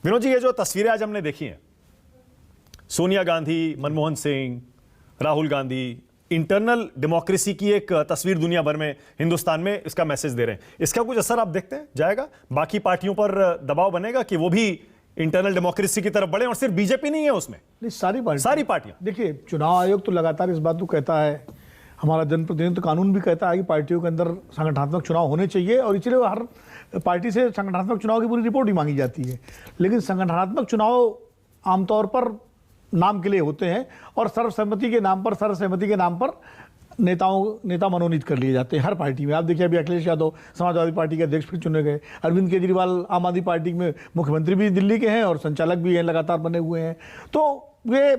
विनोद जी, ये जो तस्वीरें आज हमने देखी हैं, सोनिया गांधी, मनमोहन सिंह, राहुल गांधी, इंटरनल डेमोक्रेसी की एक तस्वीर दुनिया भर में, हिंदुस्तान में इसका मैसेज दे रहे हैं। इसका कुछ असर आप देखते हैं जाएगा? बाकी पार्टियों पर दबाव बनेगा कि वो भी इंटरनल डेमोक्रेसी की तरफ बढ़े? और सिर्फ बीजेपी नहीं है उसमें, नहीं, सारी पार्टियां। देखिए, चुनाव आयोग तो लगातार इस बात को कहता है, हमारा जनप्रतिनिधित्व कानून भी कहता है कि पार्टियों के अंदर संगठनात्मक चुनाव होने चाहिए, और इसलिए हर पार्टी से संगठनात्मक चुनाव की पूरी रिपोर्ट ही मांगी जाती है। लेकिन संगठनात्मक चुनाव आमतौर पर नाम के लिए होते हैं, और सर्वसहमति के नाम पर नेता मनोनीत कर लिए जाते हैं हर पार्टी में। आप देखिए, अभी अखिलेश यादव समाजवादी पार्टी के अध्यक्ष फिर चुने गए, अरविंद केजरीवाल आम आदमी पार्टी में मुख्यमंत्री भी दिल्ली के हैं और संचालक भी हैं, लगातार बने हुए हैं। तो वे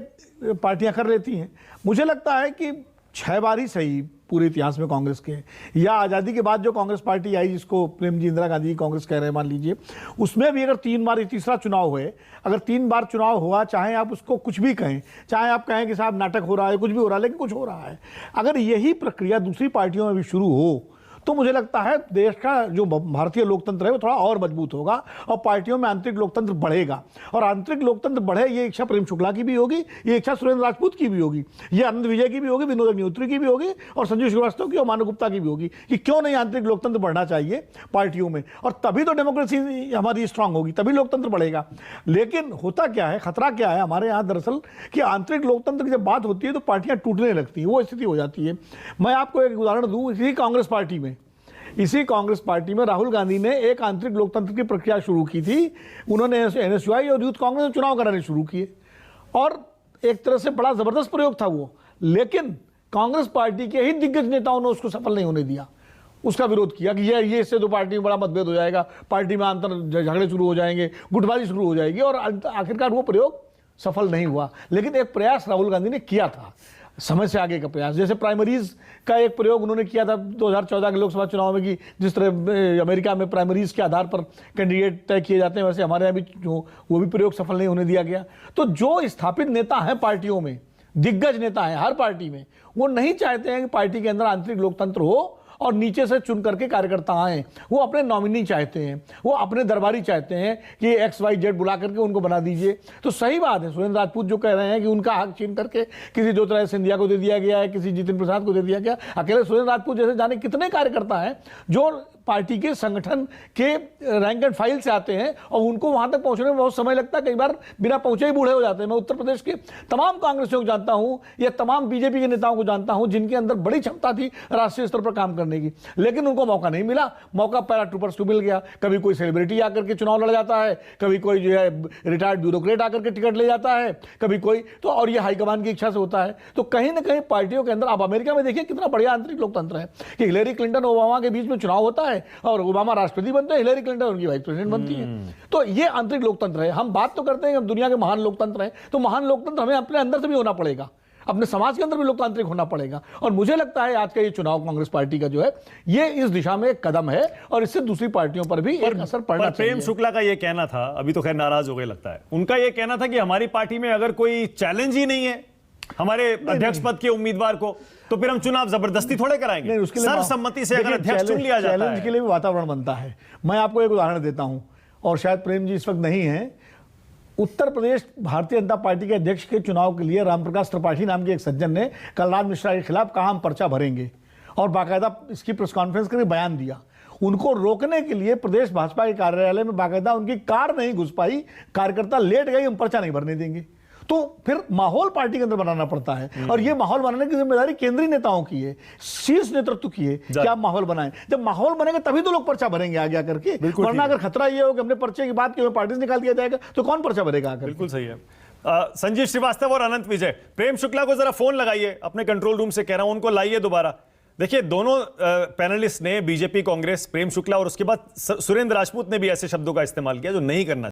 पार्टियां कर लेती हैं। मुझे लगता है कि 6 बार ही सही पूरे इतिहास में कांग्रेस के, या आज़ादी के बाद जो कांग्रेस पार्टी आई, जिसको प्रेम जी इंदिरा गांधी की कांग्रेस कह रहे हैं मान लीजिए, उसमें भी अगर 3 बार, तीसरा चुनाव हुए, अगर 3 बार चुनाव हुआ, चाहे आप उसको कुछ भी कहें, चाहे आप कहें कि साहब नाटक हो रहा है, कुछ भी हो रहा है, लेकिन कुछ हो रहा है, अगर यही प्रक्रिया दूसरी पार्टियों में भी शुरू हो तो मुझे लगता है देश का जो भारतीय लोकतंत्र है वो थोड़ा और मजबूत होगा, और पार्टियों में आंतरिक लोकतंत्र बढ़ेगा। और आंतरिक लोकतंत्र बढ़े, ये इच्छा प्रेम शुक्ला की भी होगी, ये इच्छा सुरेंद्र राजपूत की भी होगी, ये आनंद विजय की भी होगी, विनोद अग्निहोत्री की भी होगी, और संजीव श्रीवास्तव की और मानव गुप्ता की भी होगी कि क्यों नहीं आंतरिक लोकतंत्र बढ़ना चाहिए पार्टियों में, और तभी तो डेमोक्रेसी हमारी स्ट्रांग होगी, तभी लोकतंत्र बढ़ेगा। लेकिन होता क्या है, खतरा क्या है हमारे यहाँ दरअसल, कि आंतरिक लोकतंत्र की जब बात होती है तो पार्टियां टूटने लगती हैं, वो स्थिति हो जाती है। मैं आपको एक उदाहरण दूं, इसी कांग्रेस पार्टी में राहुल गांधी ने एक आंतरिक लोकतंत्र की प्रक्रिया शुरू की थी। उन्होंने एनएसयूआई और यूथ कांग्रेस में चुनाव कराने शुरू किए, और एक तरह से बड़ा जबरदस्त प्रयोग था वो, लेकिन कांग्रेस पार्टी के ही दिग्गज नेताओं ने उसको सफल नहीं होने दिया, उसका विरोध किया कि ये इससे तो पार्टी में बड़ा मतभेद हो जाएगा, पार्टी में अंतर झगड़े शुरू हो जाएंगे, गुटबाजी शुरू हो जाएगी, और आखिरकार वो प्रयोग सफल नहीं हुआ। लेकिन एक प्रयास राहुल गांधी ने किया था, समय से आगे का प्रयास। जैसे प्राइमरीज का एक प्रयोग उन्होंने किया था 2014 के लोकसभा चुनाव में, कि जिस तरह अमेरिका में प्राइमरीज के आधार पर कैंडिडेट तय किए जाते हैं, वैसे हमारे यहाँ भी वो भी प्रयोग सफल नहीं होने दिया गया। तो जो स्थापित नेता हैं पार्टियों में, दिग्गज नेता हैं हर पार्टी में, वो नहीं चाहते हैं कि पार्टी के अंदर आंतरिक लोकतंत्र हो और नीचे से चुन करके कार्यकर्ता आए। वो अपने नॉमिनी चाहते हैं, वो अपने दरबारी चाहते हैं कि XYZ बुला करके उनको बना दीजिए। तो सही बात है, सुरेंद्र राजपूत जो कह रहे हैं कि उनका हक छीन करके किसी ज्योतिरादित्य सिंधिया को दे दिया गया है, किसी जितिन प्रसाद को दे दिया गया। अकेले सुरेंद्र राजपूत जैसे जाने कितने कार्यकर्ता हैं जो पार्टी के संगठन के रैंक एंड फाइल से आते हैं, और उनको वहां तक पहुंचने में बहुत समय लगता है, कई बार बिना पहुंचे ही बूढ़े हो जाते हैं। मैं उत्तर प्रदेश के तमाम कांग्रेसियों को जानता हूं, या तमाम बीजेपी के नेताओं को जानता हूं, जिनके अंदर बड़ी क्षमता थी राष्ट्रीय स्तर पर काम करने की, लेकिन उनको मौका नहीं मिला। मौका पैराट्रूपर्स को मिल गया। कभी कोई सेलिब्रिटी आकर के चुनाव लड़ जाता है, कभी कोई जो है रिटायर्ड ब्यूरोक्रेट आकर के टिकट ले जाता है, कभी कोई तो, और ये हाईकमान की इच्छा से होता है। तो कहीं ना कहीं पार्टियों के अंदर, आप अमेरिका में देखिए कितना बढ़िया आंतरिक लोकतंत्र है कि हिलेरी क्लिंटन ओबामा के बीच में चुनाव होता है, और ओबामा राष्ट्रपति बनते हैं, हिलेरी क्लिंटन उनकी वाइस प्रेसिडेंट बनती है। तो ये आंतरिक लोकतंत्र है। हम बात तो करते हैं हम दुनिया के महान लोकतंत्र हैं, तो महान लोकतंत्र हमें अपने अंदर से भी होना पड़ेगा, अपने समाज के अंदर भी लोकतांत्रिक होना पड़ेगा। और मुझे लगता है आज का ये चुनाव कांग्रेस पार्टी का जो है, ये इस दिशा में एक कदम है, और इससे दूसरी पार्टियों पर भी एक असर पड़ना चाहिए। प्रेम शुक्ला का ये कहना था, अभी तो खैर नाराज हो गए लगता है, उनका ये कहना था कि हमारी पार्टी में अगर कोई चैलेंज ही नहीं है हमारे अध्यक्ष पद के उम्मीदवार को, तो फिर हम चुनाव जबरदस्ती थोड़े कराएंगे। सर्वसम्मति से अगर अध्यक्ष चुन लिया जाता है, चैलेंज के लिए भी वातावरण बनता है। मैं आपको एक उदाहरण देता हूं, और शायद प्रेम जी इस वक्त नहीं है। उत्तर प्रदेश भारतीय जनता पार्टी के अध्यक्ष के चुनाव के लिए रामप्रकाश त्रिपाठी नाम के एक सज्जन ने कलराज मिश्रा के खिलाफ कहा हम पर्चा भरेंगे, और बाकायदा इसकी प्रेस कॉन्फ्रेंस करके बयान दिया। उनको रोकने के लिए प्रदेश भाजपा के कार्यालय में बाकायदा उनकी कार नहीं घुस पाई, कार्यकर्ता लेट गए, हम पर्चा नहीं भरने देंगे। तो फिर माहौल पार्टी के अंदर बनाना पड़ता है, और ये माहौल बनाने की जिम्मेदारी केंद्रीय नेताओं की है, शीर्ष नेतृत्व की है कि आप माहौल बनाएं। जब माहौल बनेगा तभी तो लोग पर्चा भरेंगे आगे आकर के, वरना अगर खतरा ये हो कि हमने पर्चे की बात की पार्टी से निकाल दिया जाएगा तो कौन पर्चा भरेगा आकर? बिल्कुल सही है। संजीव श्रीवास्तव और अनंत विजय, प्रेम शुक्ला को जरा फोन लगाइए, अपने कंट्रोल रूम से कह रहा हूं, उनको लाइए दोबारा। देखिए, दोनों पैनलिस्ट ने, बीजेपी कांग्रेस, प्रेम शुक्ला और उसके बाद सुरेंद्र राजपूत ने भी ऐसे शब्दों का इस्तेमाल किया जो नहीं करना